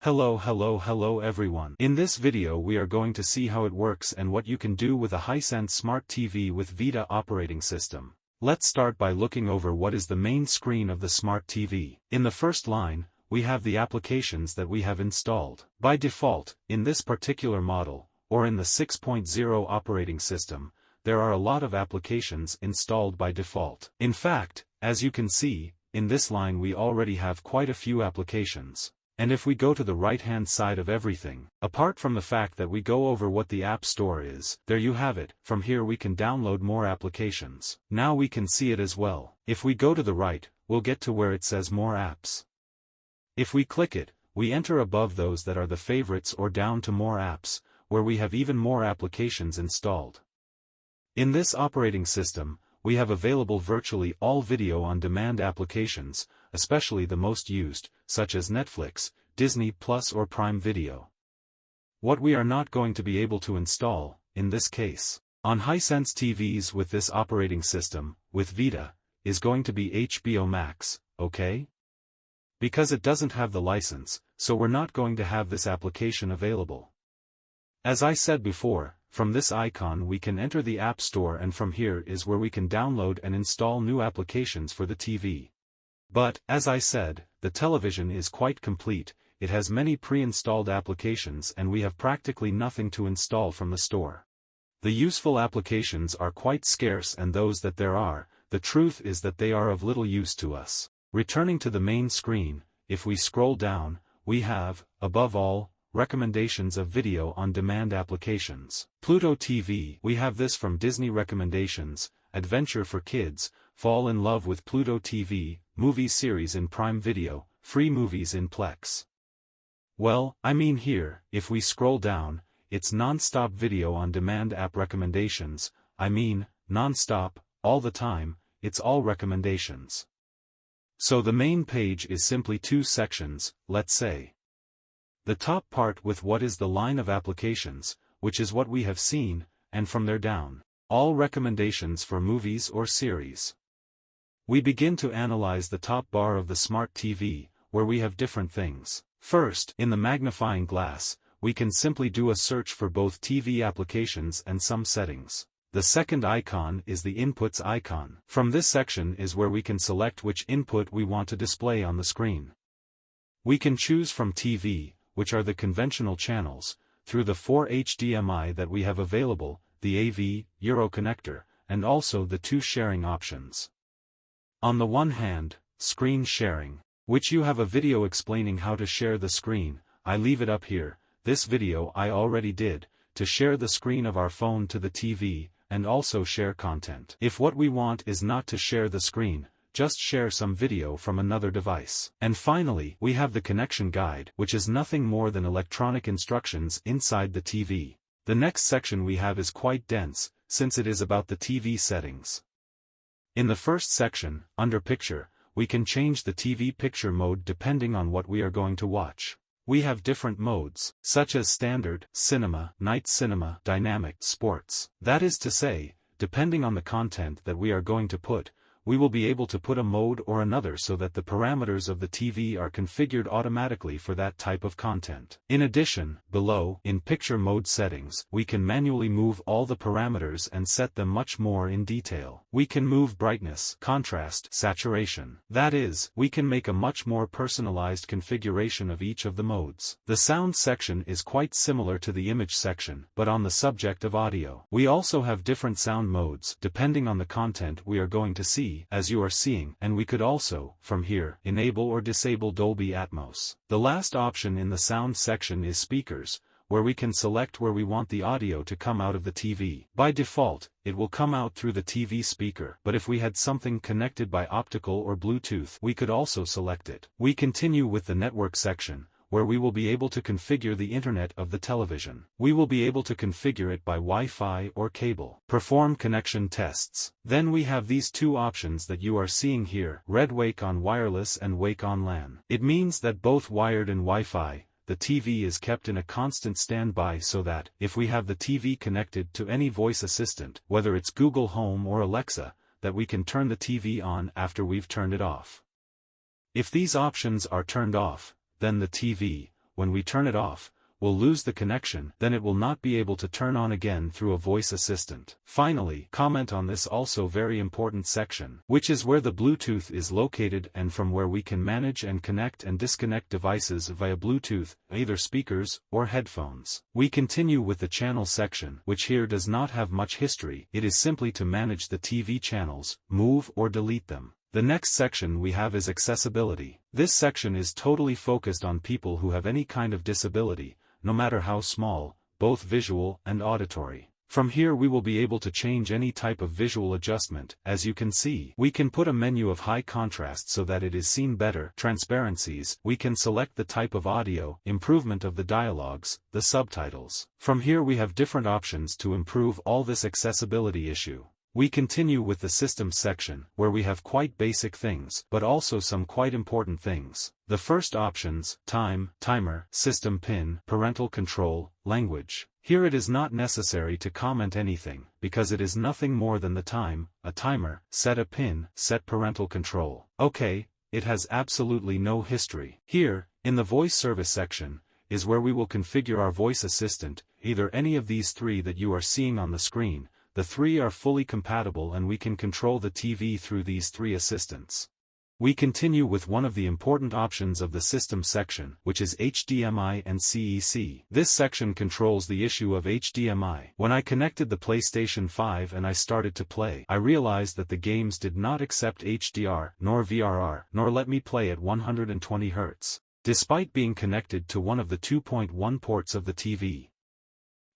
Hello everyone. In this video we are going to see how it works and what you can do with a Hisense Smart TV with VIDAA operating system. Let's start by looking over what is the main screen of the Smart TV. In the first line, we have the applications that we have installed. By default, in this particular model, or in the 6.0 operating system, there are a lot of applications installed by default. In fact, as you can see, in this line we already have quite a few applications. And if we go to the right-hand side of everything, apart from the fact that we go over what the App Store is, there you have it. From here we can download more applications. Now we can see it as well. If we go to the right, we'll get to where it says More Apps. If we click it, we enter above those that are the favorites or down to More Apps, where we have even more applications installed. In this operating system, we have available virtually all video-on-demand applications, especially the most used, such as Netflix, Disney Plus or Prime Video. What we are not going to be able to install, in this case, on Hisense TVs with this operating system, with VIDAA, is going to be HBO Max, okay? Because it doesn't have the license, so we're not going to have this application available. As I said before, from this icon we can enter the App Store and from here is where we can download and install new applications for the TV. But, as I said, the television is quite complete, it has many pre-installed applications and we have practically nothing to install from the store. The useful applications are quite scarce and those that there are, the truth is that they are of little use to us. Returning to the main screen, if we scroll down, we have, above all, recommendations of video-on-demand applications. Pluto TV, we have this from Disney recommendations, Adventure for Kids, Fall in Love with Pluto TV, Movie Series in Prime Video, Free Movies in Plex. Well, I mean here, if we scroll down, it's non-stop video-on-demand app recommendations, I mean, non-stop, all the time, it's all recommendations. So the main page is simply two sections, let's say. The top part with what is the line of applications, which is what we have seen, and from there down, all recommendations for movies or series. We begin to analyze the top bar of the Smart TV, where we have different things. First, in the magnifying glass, we can simply do a search for both TV applications and some settings. The second icon is the Inputs icon. From this section is where we can select which input we want to display on the screen. We can choose from TV, which are the conventional channels, through the 4 HDMI that we have available, the AV, Euro connector, and also the two sharing options. On the one hand, screen sharing, which you have a video explaining how to share the screen, I leave it up here, this video I already did, to share the screen of our phone to the TV, and also share content. If what we want is not to share the screen, just share some video from another device. And finally, we have the connection guide, which is nothing more than electronic instructions inside the TV. The next section we have is quite dense, since it is about the TV settings. In the first section, under Picture, we can change the TV picture mode depending on what we are going to watch. We have different modes, such as Standard, Cinema, Night Cinema, Dynamic, Sports. That is to say, depending on the content that we are going to put, we will be able to put a mode or another so that the parameters of the TV are configured automatically for that type of content. In addition, below, in Picture Mode Settings, we can manually move all the parameters and set them much more in detail. We can move brightness, contrast, saturation. That is, we can make a much more personalized configuration of each of the modes. The sound section is quite similar to the image section, but on the subject of audio. We also have different sound modes, depending on the content we are going to see, as you are seeing, and we could also, from here, enable or disable Dolby Atmos. The last option in the sound section is speakers, where we can select where we want the audio to come out of the TV. By default, it will come out through the TV speaker, but if we had something connected by optical or Bluetooth, we could also select it. We continue with the network section, where we will be able to configure the internet of the television. We will be able to configure it by Wi-Fi or cable. Perform connection tests. Then we have these two options that you are seeing here, Red Wake on wireless and Wake on LAN. It means that both wired and Wi-Fi, the TV is kept in a constant standby so that, if we have the TV connected to any voice assistant, whether it's Google Home or Alexa, that we can turn the TV on after we've turned it off. If these options are turned off, then the TV when we turn it off, we'll lose the connection, then it will not be able to turn on again through a voice assistant. Finally, comment on this also very important section, which is where the Bluetooth is located and from where we can manage and connect and disconnect devices via Bluetooth, either speakers or headphones. We continue with the channel section, which here does not have much history. It is simply to manage the TV channels, move or delete them. The next section we have is accessibility. This section is totally focused on people who have any kind of disability, no matter how small, both visual and auditory. From here we will be able to change any type of visual adjustment. As you can see, we can put a menu of high contrast so that it is seen better, transparencies, we can select the type of audio, improvement of the dialogues, the subtitles. From here we have different options to improve all this accessibility issue. We continue with the systems section, where we have quite basic things, but also some quite important things. The first options, time, timer, system pin, parental control, language. Here it is not necessary to comment anything, because it is nothing more than the time, a timer, set a pin, set parental control. Okay, it has absolutely no history. Here, in the voice service section, is where we will configure our voice assistant, either any of these three that you are seeing on the screen. The three are fully compatible and we can control the TV through these three assistants. We continue with one of the important options of the system section, which is HDMI and CEC. This section controls the issue of HDMI. When I connected the PlayStation 5 and I started to play, I realized that the games did not accept HDR, nor VRR, nor let me play at 120 Hz, despite being connected to one of the 2.1 ports of the TV.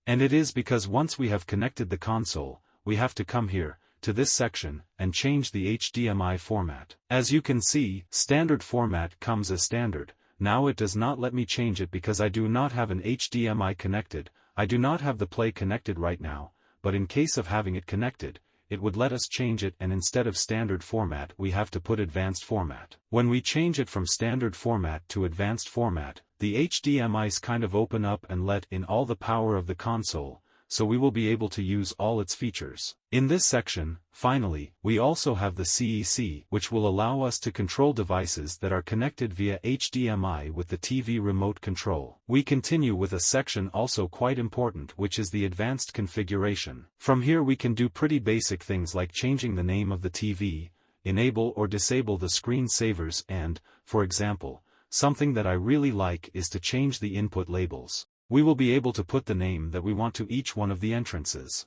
And it is because once we have connected the console, we have to come here, to this section, and change the HDMI format. As you can see, standard format comes as standard. Now it does not let me change it because I do not have an HDMI connected. I do not have the Play connected right now, but in case of having it connected, it would let us change it, and instead of standard format we have to put advanced format. When we change it from standard format to advanced format, the HDMIs kind of open up and let in all the power of the console, so we will be able to use all its features. In this section, finally, we also have the CEC, which will allow us to control devices that are connected via HDMI with the TV remote control. We continue with a section also quite important, which is the advanced configuration. From here we can do pretty basic things like changing the name of the TV, enable or disable the screensavers, and, for example, something that I really like is to change the input labels. We will be able to put the name that we want to each one of the entrances.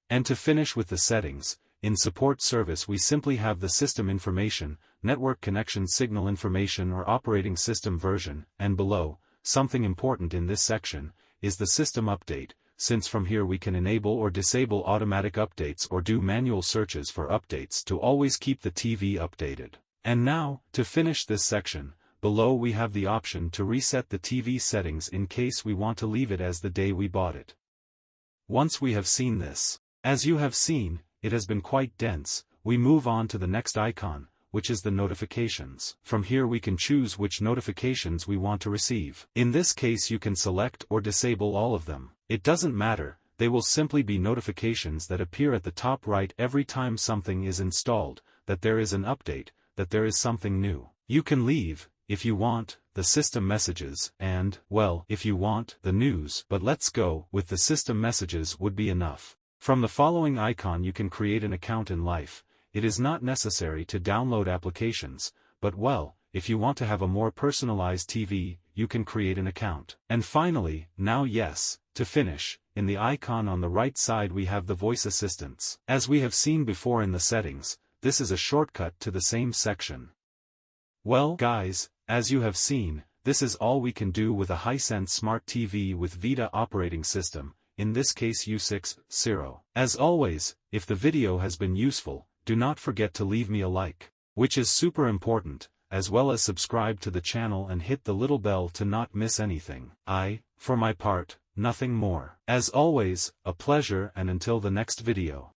And to finish with the settings, in support service we simply have the system information, network connection signal information or operating system version, and below, something important in this section, is the system update, since from here we can enable or disable automatic updates or do manual searches for updates to always keep the TV updated. And now, to finish this section, below we have the option to reset the TV settings in case we want to leave it as the day we bought it. Once we have seen this, as you have seen, it has been quite dense, we move on to the next icon, which is the notifications. From here we can choose which notifications we want to receive. In this case you can select or disable all of them. It doesn't matter, they will simply be notifications that appear at the top right every time something is installed, that there is an update, that there is something new. You can leave, if you want, the system messages, and, well, if you want, the news, but let's go with the system messages would be enough. From the following icon you can create an account in Life. It is not necessary to download applications, but well, if you want to have a more personalized TV, you can create an account. And finally, now yes, to finish, in the icon on the right side we have the voice assistants. As we have seen before in the settings, this is a shortcut to the same section. Well, guys, as you have seen, this is all we can do with a Hisense Smart TV with VIDAA operating system, in this case U6.0. As always, if the video has been useful, do not forget to leave me a like, which is super important, as well as subscribe to the channel and hit the little bell to not miss anything. For my part, nothing more. As always, a pleasure, and until the next video.